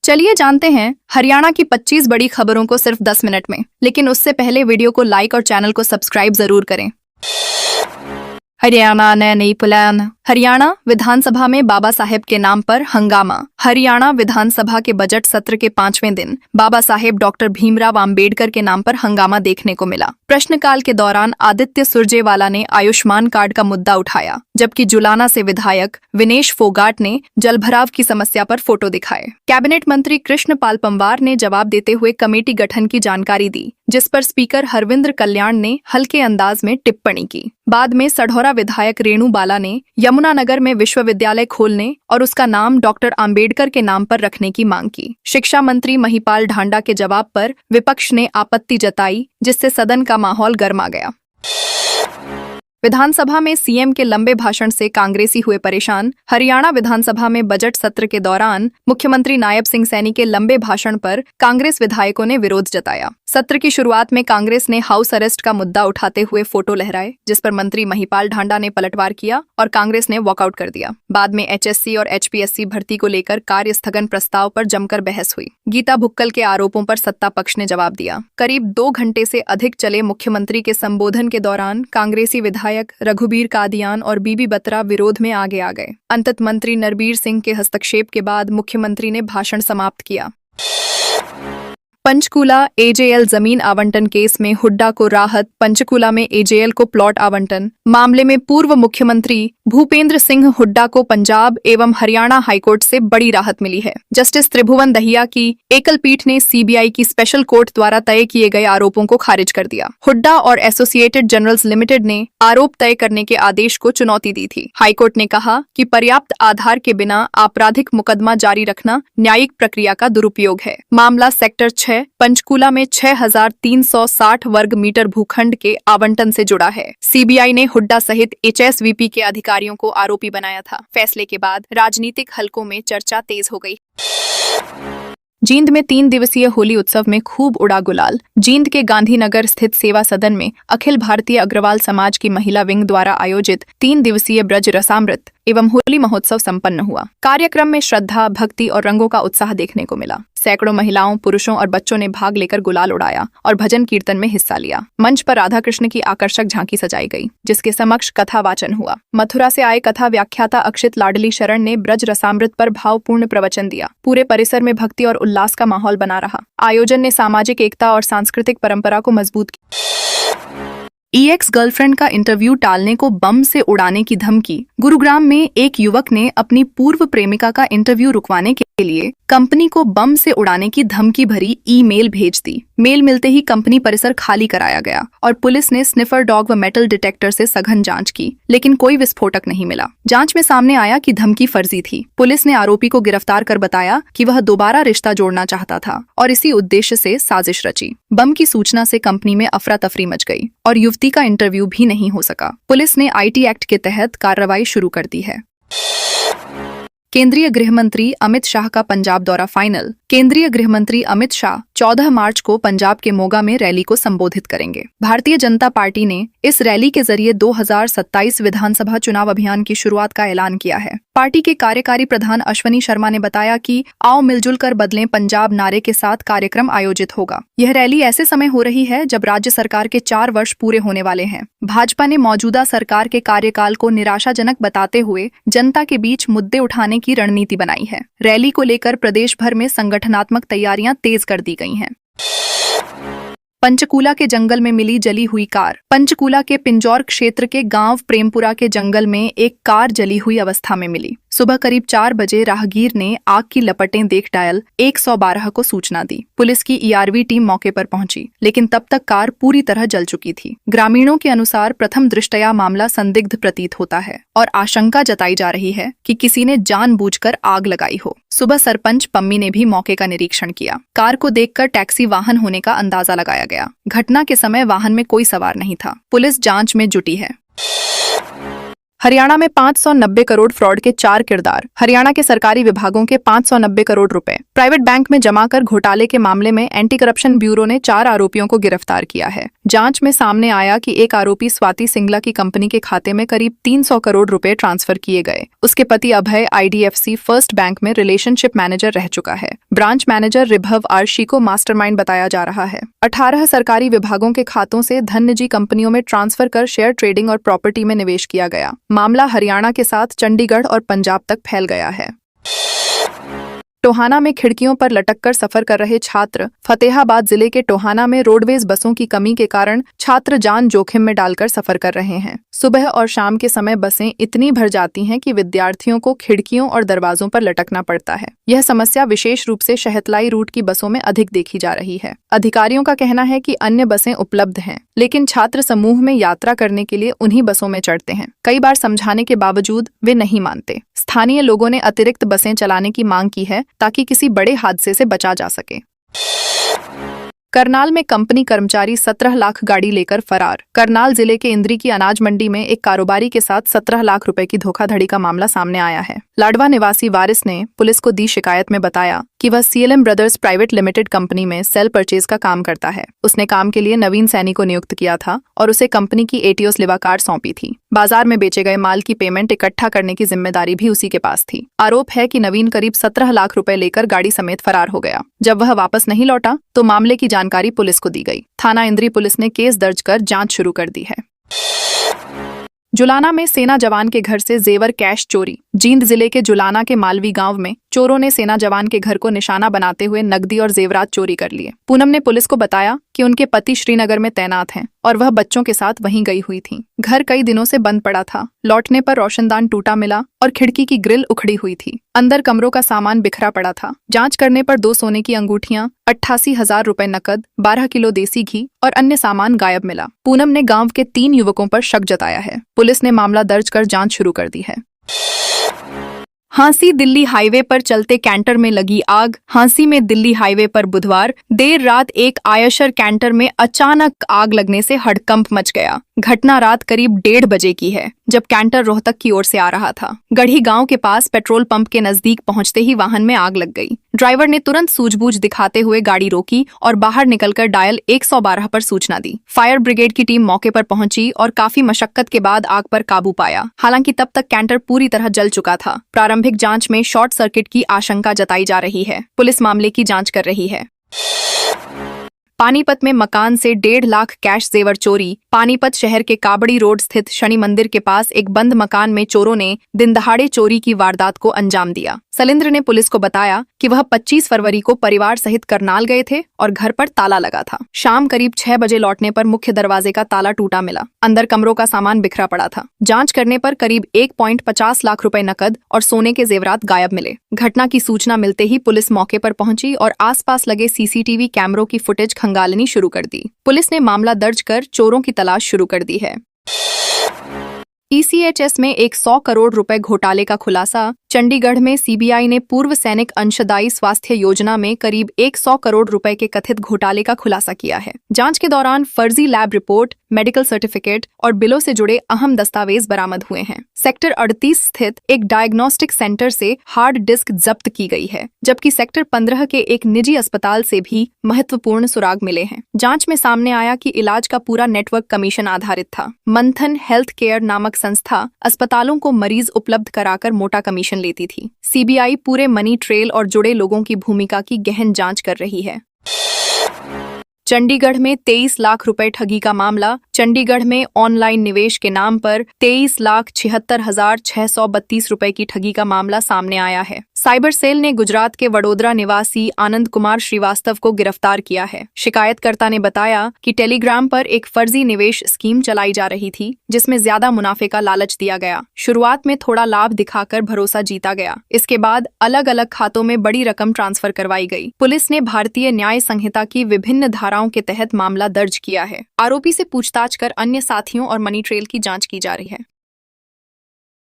चलिए जानते हैं हरियाणा की 25 बड़ी खबरों को सिर्फ 10 मिनट में। लेकिन उससे पहले वीडियो को लाइक और चैनल को सब्सक्राइब जरूर करें। हरियाणा ने नई प्लान। हरियाणा विधानसभा में बाबा साहेब के नाम पर हंगामा। हरियाणा विधानसभा के बजट सत्र के 5वें दिन बाबा साहेब डॉक्टर भीमराव अंबेडकर के नाम पर हंगामा देखने को मिला। प्रश्नकाल के दौरान आदित्य सुरजेवाला ने आयुष्मान कार्ड का मुद्दा उठाया, जबकि जुलाना से विधायक विनेश फोगाट ने जलभराव की समस्या पर फोटो दिखाए। कैबिनेट मंत्री कृष्णपाल पंवार ने जवाब देते हुए कमेटी गठन की जानकारी दी, जिस पर स्पीकर हरविंद्र कल्याण ने हल्के अंदाज में टिप्पणी की। बाद में सढौरा विधायक रेणु बाला ने यमुनानगर में विश्वविद्यालय खोलने और उसका नाम डॉक्टर अंबेडकर के नाम पर रखने की मांग की। शिक्षा मंत्री महिपाल ढांडा के जवाब पर विपक्ष ने आपत्ति जताई, जिससे सदन का माहौल गर्मा गया। विधानसभा में सीएम के लंबे भाषण से कांग्रेसी हुए परेशान। हरियाणा विधानसभा में बजट सत्र के दौरान मुख्यमंत्री नायब सिंह सैनी के लंबे भाषण पर कांग्रेस विधायकों ने विरोध जताया। सत्र की शुरुआत में कांग्रेस ने हाउस अरेस्ट का मुद्दा उठाते हुए फोटो लहराए, जिस पर मंत्री महिपाल ढांडा ने पलटवार किया और कांग्रेस ने वॉकआउट कर दिया। बाद में एचएससी और एचपीएससी भर्ती को लेकर कार्य स्थगन प्रस्ताव पर जमकर बहस हुई। गीता भुक्कल के आरोपों पर सत्ता पक्ष ने जवाब दिया। करीब 2 घंटे से अधिक चले मुख्यमंत्री के संबोधन के दौरान कांग्रेसी विधायक रघुबीर कादियान और बीबी बत्रा विरोध में आगे आ गए। अंततः मंत्री नरबीर सिंह के हस्तक्षेप के बाद मुख्यमंत्री ने भाषण समाप्त किया। पंचकूला एजेएल जमीन आवंटन केस में हुड्डा को राहत। पंचकूला में एजेएल को प्लॉट आवंटन मामले में पूर्व मुख्यमंत्री भूपेंद्र सिंह हुड्डा को पंजाब एवं हरियाणा हाईकोर्ट से बड़ी राहत मिली है। जस्टिस त्रिभुवन दहिया की एकल पीठ ने सीबीआई की स्पेशल कोर्ट द्वारा तय किए गए आरोपों को खारिज कर दिया। हुड्डा और एसोसिएटेड जर्नल्स लिमिटेड ने आरोप तय करने के आदेश को चुनौती दी थी। हाईकोर्ट ने कहा कि पर्याप्त आधार के बिना आपराधिक मुकदमा जारी रखना न्यायिक प्रक्रिया का दुरुपयोग है। मामला सेक्टर 6 पंचकूला में 6360 वर्ग मीटर भूखंड के आवंटन से जुड़ा है। सीबीआई ने हुड्डा सहित एचएसवीपी के अधिकारियों को आरोपी बनाया था। फैसले के बाद राजनीतिक हलकों में चर्चा तेज हो गई। जींद में 3 दिवसीय होली उत्सव में खूब उड़ा गुलाल। जींद के गांधीनगर स्थित सेवा सदन में अखिल भारतीय अग्रवाल समाज की महिला विंग द्वारा आयोजित 3 दिवसीय ब्रज रसामृत एवं होली महोत्सव संपन्न हुआ। कार्यक्रम में श्रद्धा, भक्ति और रंगों का उत्साह देखने को मिला। सैकड़ों महिलाओं, पुरुषों और बच्चों ने भाग लेकर गुलाल उड़ाया और भजन कीर्तन में हिस्सा लिया। मंच पर राधा कृष्ण की आकर्षक झांकी सजाई गई, जिसके समक्ष कथा वाचन हुआ। मथुरा से आए कथा व्याख्याता अक्षित लाडली शरण ने ब्रज रसामृत पर भावपूर्ण प्रवचन दिया। पूरे परिसर में भक्ति और उल्लास का माहौल बना रहा। आयोजन ने सामाजिक एकता और सांस्कृतिक परंपरा को मजबूत किया। एक्स गर्लफ्रेंड का इंटरव्यू टालने को बम से उड़ाने की धमकी। गुरुग्राम में एक युवक ने अपनी पूर्व प्रेमिका का इंटरव्यू रुकवाने के लिए कंपनी को बम से उड़ाने की धमकी भरी ईमेल भेज दी। मेल मिलते ही कंपनी परिसर खाली कराया गया और पुलिस ने स्निफर डॉग व मेटल डिटेक्टर से सघन जांच की, लेकिन कोई विस्फोटक नहीं मिला। जांच में सामने आया कि धमकी फर्जी थी। पुलिस ने आरोपी को गिरफ्तार कर बताया कि वह दोबारा रिश्ता जोड़ना चाहता था और इसी उद्देश्य से साजिश रची। बम की सूचना से कंपनी में अफरा तफरी मच गई और युवती का इंटरव्यू भी नहीं हो सका। पुलिस ने आईटी एक्ट के तहत कार्रवाई शुरू कर दी है। केंद्रीय गृह मंत्री अमित शाह का पंजाब दौरा फाइनल। केंद्रीय गृह मंत्री अमित शाह 14 मार्च को पंजाब के मोगा में रैली को संबोधित करेंगे। भारतीय जनता पार्टी ने इस रैली के जरिए 2027 विधानसभा चुनाव अभियान की शुरुआत का ऐलान किया है। पार्टी के कार्यकारी प्रधान अश्वनी शर्मा ने बताया कि आओ मिलजुल कर बदलें पंजाब नारे के साथ कार्यक्रम आयोजित होगा। यह रैली ऐसे समय हो रही है जब राज्य सरकार के 4 वर्ष पूरे होने वाले हैं। भाजपा ने मौजूदा सरकार के कार्यकाल को निराशाजनक बताते हुए जनता के बीच मुद्दे उठाने की रणनीति बनाई है। रैली को लेकर प्रदेश भर में संगठनात्मक तैयारियां तेज कर दी गई हैं। पंचकूला के जंगल में मिली जली हुई कार। पंचकूला के पिंजौर क्षेत्र के गांव प्रेमपुरा के जंगल में एक कार जली हुई अवस्था में मिली। सुबह करीब 4 बजे राहगीर ने आग की लपटें देख डायल 112 को सूचना दी। पुलिस की ईआरवी टीम मौके पर पहुंची, लेकिन तब तक कार पूरी तरह जल चुकी थी। ग्रामीणों के अनुसार प्रथम दृष्टया मामला संदिग्ध प्रतीत होता है और आशंका जताई जा रही है कि किसी ने जानबूझकर आग लगाई हो। सुबह सरपंच पम्मी ने भी मौके का निरीक्षण किया। कार को देखकर टैक्सी वाहन होने का अंदाजा लगाया गया। घटना के समय वाहन में कोई सवार नहीं था। पुलिस जांच में जुटी है। हरियाणा में 590 करोड़ फ्रॉड के 4 किरदार। हरियाणा के सरकारी विभागों के 590 करोड़ रुपए प्राइवेट बैंक में जमा कर घोटाले के मामले में एंटी करप्शन ब्यूरो ने 4 आरोपियों को गिरफ्तार किया है। जांच में सामने आया कि एक आरोपी स्वाति सिंगला की कंपनी के खाते में करीब 300 करोड़ रुपए ट्रांसफर किए गए। उसके पति अभय IDFC फर्स्ट बैंक में रिलेशनशिप मैनेजर रह चुका है। ब्रांच मैनेजर रिभव आरशी को मास्टरमाइंड बताया जा रहा है। 18 सरकारी विभागों के खातों से धन निजी कंपनियों में ट्रांसफर कर शेयर ट्रेडिंग और प्रॉपर्टी में निवेश किया गया। मामला हरियाणा के साथ चंडीगढ़ और पंजाब तक फैल गया है। टोहाना में खिड़कियों पर लटककर सफर कर रहे छात्र। फतेहाबाद जिले के टोहाना में रोडवेज बसों की कमी के कारण छात्र जान जोखिम में डालकर सफर कर रहे हैं। सुबह और शाम के समय बसें इतनी भर जाती हैं कि विद्यार्थियों को खिड़कियों और दरवाजों पर लटकना पड़ता है। यह समस्या विशेष रूप से शहतलाई रूट की बसों में अधिक देखी जा रही है। अधिकारियों का कहना है कि अन्य बसें उपलब्ध हैं, लेकिन छात्र समूह में यात्रा करने के लिए उन्हीं बसों में चढ़ते हैं। कई बार समझाने के बावजूद वे नहीं मानते। स्थानीय लोगों ने अतिरिक्त बसें चलाने की मांग की है ताकि किसी बड़े हादसे से बचा जा सके। करनाल में कंपनी कर्मचारी 17 लाख गाड़ी लेकर फरार। करनाल जिले के इंद्री की अनाज मंडी में एक कारोबारी के साथ 17 लाख रुपए की धोखाधड़ी का मामला सामने आया है। लाडवा निवासी वारिस ने पुलिस को दी शिकायत में बताया कि वह CLM brothers private limited company में सेल परचेज का काम करता है। उसने काम के लिए नवीन सैनी को नियुक्त किया था और उसे कंपनी की एटियोस लिवा कार सौंपी थी। बाजार में बेचे गए माल की पेमेंट इकट्ठा करने की जिम्मेदारी भी उसी के पास थी। आरोप है कि नवीन करीब 17 लाख रुपए लेकर गाड़ी समेत फरार हो गया। जब वह वापस नहीं लौटा तो मामले की जानकारी पुलिस को दी गई। थाना इंद्री पुलिस ने केस दर्ज कर जांच शुरू कर दी है। जुलाना में सेना जवान के घर से जेवर कैश चोरी। जींद जिले के जुलाना के मालवी गांव में चोरों ने सेना जवान के घर को निशाना बनाते हुए नकदी और जेवरात चोरी कर लिए। पूनम ने पुलिस को बताया कि उनके पति श्रीनगर में तैनात हैं और वह बच्चों के साथ वहीं गई हुई थी। घर कई दिनों से बंद पड़ा था। लौटने पर रोशनदान टूटा मिला और खिड़की की ग्रिल उखड़ी हुई थी। अंदर कमरों का सामान बिखरा पड़ा था। जांच करने पर 2 सोने की अंगूठियां, 88,000 रुपए नकद, 12 किलो देसी घी और अन्य सामान गायब मिला। पूनम ने गांव के 3 युवकों पर शक जताया है। पुलिस ने मामला दर्ज कर जांच शुरू कर दी है। हांसी दिल्ली हाईवे पर चलते कैंटर में लगी आग। हांसी में दिल्ली हाईवे पर बुधवार देर रात एक आयशर कैंटर में अचानक आग लगने से हड़कंप मच गया। घटना रात करीब 1:30 बजे की है, जब कैंटर रोहतक की ओर से आ रहा था। गढ़ी गांव के पास पेट्रोल पंप के नजदीक पहुंचते ही वाहन में आग लग गई। ड्राइवर ने तुरंत सूझबूझ दिखाते हुए गाड़ी रोकी और बाहर निकलकर डायल 112 पर सूचना दी। फायर ब्रिगेड की टीम मौके पर पहुंची और काफी मशक्कत के बाद आग पर काबू पाया। हालांकि तब तक कैंटर पूरी तरह जल चुका था। प्रारंभिक जांच में शॉर्ट सर्किट की आशंका जताई जा रही है। पुलिस मामले की जांच कर रही है। पानीपत में मकान से 1.5 लाख कैश जेवर चोरी। पानीपत शहर के काबड़ी रोड स्थित शनि मंदिर के पास एक बंद मकान में चोरों ने दिनदहाड़े चोरी की वारदात को अंजाम दिया। सलिंद्र ने पुलिस को बताया कि वह 25 फरवरी को परिवार सहित करनाल गए थे और घर पर ताला लगा था। शाम करीब 6 बजे लौटने पर मुख्य दरवाजे का ताला टूटा मिला। अंदर कमरों का सामान बिखरा पड़ा था। जांच करने पर करीब 1.50 लाख रुपए नकद और सोने के जेवरात गायब मिले। घटना की सूचना मिलते ही पुलिस मौके पर पहुंची और आसपास लगे CCTV कैमरों की फुटेज खंगालनी शुरू कर दी। पुलिस ने मामला दर्ज कर चोरों की तलाश शुरू कर दी है। ECHS में एक 100 करोड़ रुपए घोटाले का खुलासा। चंडीगढ़ में CBI ने पूर्व सैनिक अंशदायी स्वास्थ्य योजना में करीब 100 करोड़ रुपए के कथित घोटाले का खुलासा किया है। जांच के दौरान फर्जी लैब रिपोर्ट, मेडिकल सर्टिफिकेट और बिलों से जुड़े अहम दस्तावेज बरामद हुए हैं। सेक्टर 38 स्थित एक डायग्नोस्टिक सेंटर से हार्ड डिस्क जब्त की गई है, जबकि सेक्टर 15 के एक निजी अस्पताल से भी महत्वपूर्ण सुराग मिले हैं। जांच में सामने आया कि इलाज का पूरा नेटवर्क कमीशन आधारित था। मंथन हेल्थ केयर नामक संस्था अस्पतालों को मरीज उपलब्ध कराकर मोटा कमीशन लेती थी। CBI पूरे मनी ट्रेल और जुड़े लोगों की भूमिका की गहन जांच कर रही है। चंडीगढ़ में 23 लाख रुपए ठगी का मामला। चंडीगढ़ में ऑनलाइन निवेश के नाम पर 23,76,632 रुपए की ठगी का मामला सामने आया है। साइबर सेल ने गुजरात के वडोदरा निवासी आनंद कुमार श्रीवास्तव को गिरफ्तार किया है। शिकायतकर्ता ने बताया कि टेलीग्राम पर एक फर्जी निवेश स्कीम चलाई जा रही थी, जिसमें ज्यादा मुनाफे का लालच दिया गया। शुरुआत में थोड़ा लाभ दिखाकर भरोसा जीता गया। इसके बाद अलग अलग खातों में बड़ी रकम ट्रांसफर करवाई गई। पुलिस ने भारतीय न्याय संहिता की विभिन्न धाराओं के तहत मामला दर्ज किया है। आरोपी से पूछताछ कर अन्य साथियों और मनी ट्रेल की जांच की जा रही है।